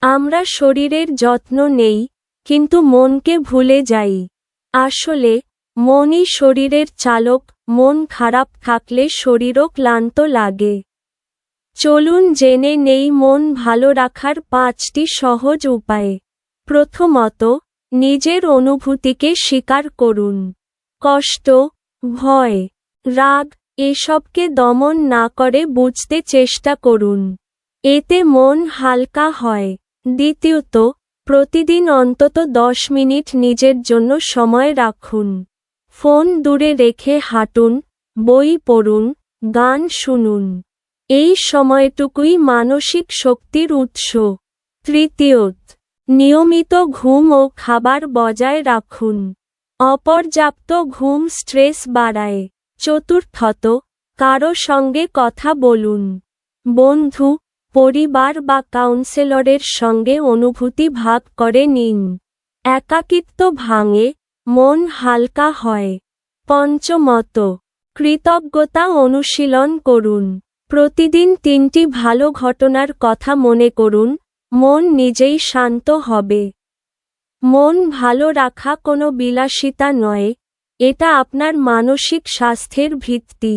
আমরা শরীরের যত্ন নেই, কিন্তু মনকে ভুলে যাই। আসলে মনই শরীরের চালক, মন খারাপ থাকলে শরীরও ক্লান্ত লাগে। চলুন জেনে নেই মন ভালো রাখার 5টি সহজ উপায়। প্রথমত, নিজের অনুভূতিকে স্বীকার করুন। কষ্ট, ভয়, রাগ এসবকে দমন না করে বুঝতে চেষ্টা করুন। এতে মন হালকা হয়। দ্বিতীয়ত, প্রতিদিন অন্তত 10 মিনিট নিজের জন্য সময় রাখুন। ফোন দূরে রেখে হাঁটুন, বই পড়ুন, গান শুনুন। এই সময়টুকুই মানসিক শক্তির উৎস। তৃতীয়ত, নিয়মিত ঘুম ও খাবার বজায় রাখুন। অপর্যাপ্ত ঘুম স্ট্রেস বাড়ায়। চতুর্থত, কারো সঙ্গে কথা বলুন। বন্ধু, পরিবার বা কাউন্সেলরের সঙ্গে অনুভূতি ভাগ করে নিন। একাকিত্ব ভাঙে, মন হালকা হয়। পঞ্চমত, কৃতজ্ঞতা অনুশীলন করুন। প্রতিদিন 3টি ভালো ঘটনার কথা মনে করুন, মন নিজেই শান্ত হবে। মন ভালো রাখা কোনো বিলাসিতা নয়, এটা আপনার মানসিক স্বাস্থ্যের ভিত্তি।